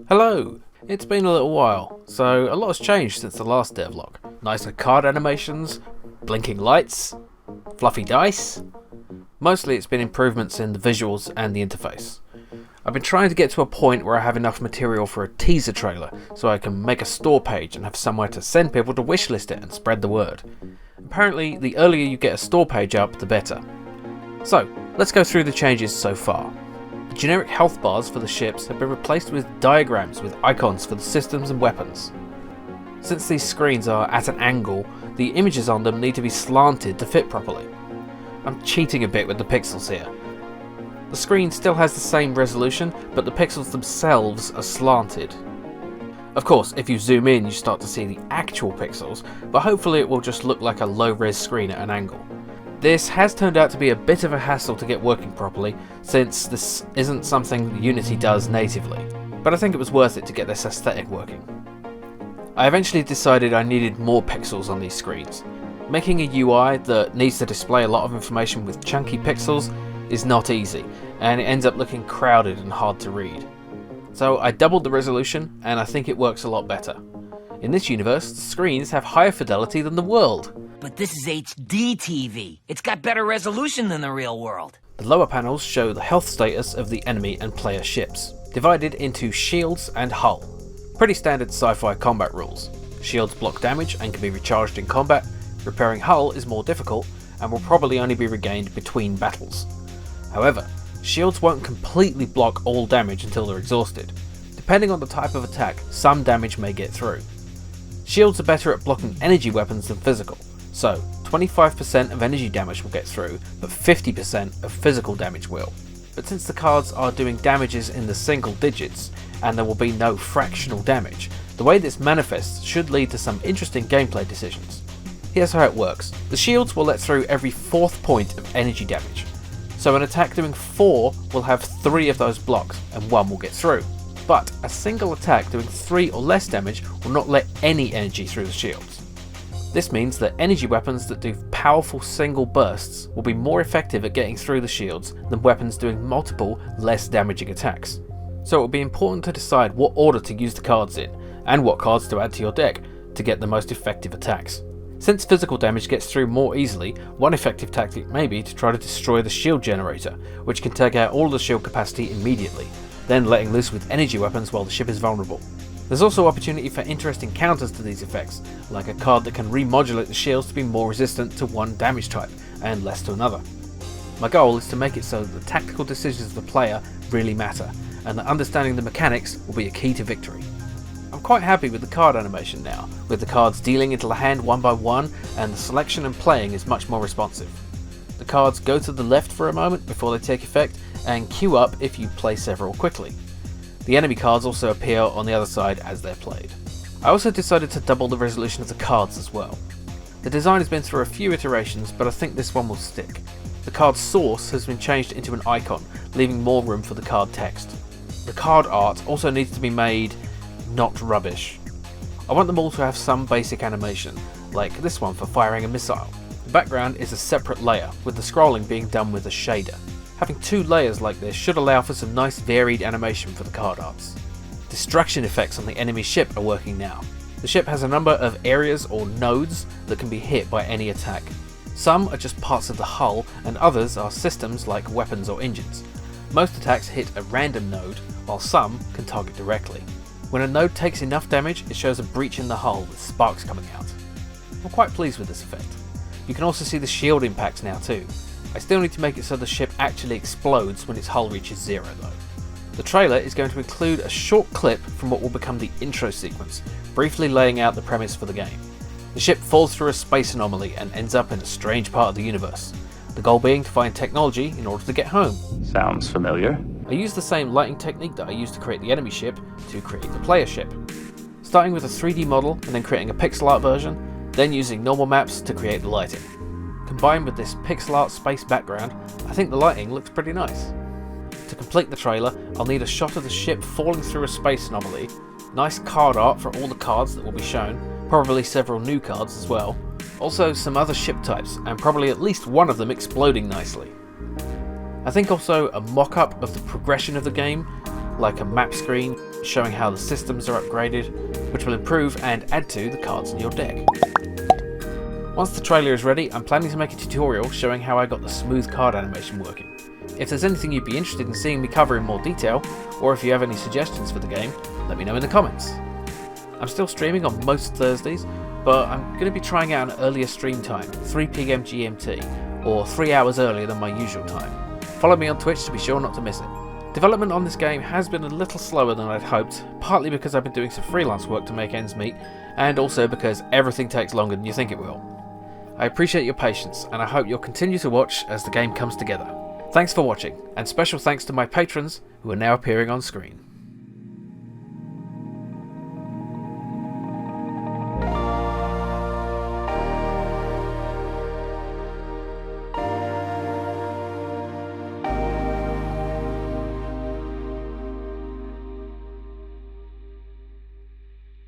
Hello! It's been a little while, so a lot has changed since the last devlog. Nicer card animations, blinking lights, fluffy dice. Mostly it's been improvements in the visuals and the interface. I've been trying to get to a point where I have enough material for a teaser trailer so I can make a store page and have somewhere to send people to wishlist it and spread the word. Apparently, the earlier you get a store page up, the better. So, let's go through the changes so far. The generic health bars for the ships have been replaced with diagrams with icons for the systems and weapons. Since these screens are at an angle, the images on them need to be slanted to fit properly. I'm cheating a bit with the pixels here. The screen still has the same resolution, but the pixels themselves are slanted. Of course, if you zoom in you start to see the actual pixels, but hopefully it will just look like a low-res screen at an angle. This has turned out to be a bit of a hassle to get working properly, since this isn't something Unity does natively, but I think it was worth it to get this aesthetic working. I eventually decided I needed more pixels on these screens. Making a UI that needs to display a lot of information with chunky pixels is not easy, and it ends up looking crowded and hard to read. So I doubled the resolution, and I think it works a lot better. In this universe, the screens have higher fidelity than the world. But this is HD TV. It's got better resolution than the real world. The lower panels show the health status of the enemy and player ships, divided into shields and hull. Pretty standard sci-fi combat rules. Shields block damage and can be recharged in combat. Repairing hull is more difficult and will probably only be regained between battles. However, shields won't completely block all damage until they're exhausted. Depending on the type of attack, some damage may get through. Shields are better at blocking energy weapons than physical, so 25% of energy damage will get through, but 50% of physical damage will. But since the cards are doing damages in the single digits, and there will be no fractional damage, the way this manifests should lead to some interesting gameplay decisions. Here's how it works. The shields will let through every 4th point of energy damage. So an attack doing 4 will have 3 of those blocks, and 1 will get through. But a single attack doing 3 or less damage will not let any energy through the shields. This means that energy weapons that do powerful single bursts will be more effective at getting through the shields than weapons doing multiple, less damaging attacks. So it will be important to decide what order to use the cards in, and what cards to add to your deck to get the most effective attacks. Since physical damage gets through more easily, one effective tactic may be to try to destroy the shield generator, which can take out all the shield capacity immediately, then letting loose with energy weapons while the ship is vulnerable. There's also opportunity for interesting counters to these effects, like a card that can remodulate the shields to be more resistant to one damage type, and less to another. My goal is to make it so that the tactical decisions of the player really matter, and that understanding the mechanics will be a key to victory. I'm quite happy with the card animation now, with the cards dealing into the hand one by one, and the selection and playing is much more responsive. The cards go to the left for a moment before they take effect, and queue up if you play several quickly. The enemy cards also appear on the other side as they're played. I also decided to double the resolution of the cards as well. The design has been through a few iterations, but I think this one will stick. The card source has been changed into an icon, leaving more room for the card text. The card art also needs to be made not rubbish. I want them all to have some basic animation, like this one for firing a missile. The background is a separate layer, with the scrolling being done with a shader. Having 2 layers like this should allow for some nice varied animation for the card arts. Destruction effects on the enemy ship are working now. The ship has a number of areas or nodes that can be hit by any attack. Some are just parts of the hull, and others are systems like weapons or engines. Most attacks hit a random node, while some can target directly. When a node takes enough damage, it shows a breach in the hull with sparks coming out. I'm quite pleased with this effect. You can also see the shield impacts now too. I still need to make it so the ship actually explodes when its hull reaches 0 though. The trailer is going to include a short clip from what will become the intro sequence, briefly laying out the premise for the game. The ship falls through a space anomaly and ends up in a strange part of the universe. The goal being to find technology in order to get home. Sounds familiar. I used the same lighting technique that I used to create the enemy ship to create the player ship. Starting with a 3D model and then creating a pixel art version, then using normal maps to create the lighting. Combined with this pixel art space background, I think the lighting looks pretty nice. To complete the trailer, I'll need a shot of the ship falling through a space anomaly, nice card art for all the cards that will be shown, probably several new cards as well, also some other ship types, and probably at least one of them exploding nicely. I think also a mock-up of the progression of the game like a map screen showing how the systems are upgraded, which will improve and add to the cards in your deck. Once the trailer is ready, I'm planning to make a tutorial showing how I got the smooth card animation working. If there's anything you'd be interested in seeing me cover in more detail, or if you have any suggestions for the game, let me know in the comments. I'm still streaming on most Thursdays, but I'm going to be trying out an earlier stream time, 3 PM GMT, or 3 hours earlier than my usual time. Follow me on Twitch to be sure not to miss it. Development on this game has been a little slower than I'd hoped, partly because I've been doing some freelance work to make ends meet, and also because everything takes longer than you think it will. I appreciate your patience, and I hope you'll continue to watch as the game comes together. Thanks for watching, and special thanks to my patrons who are now appearing on screen.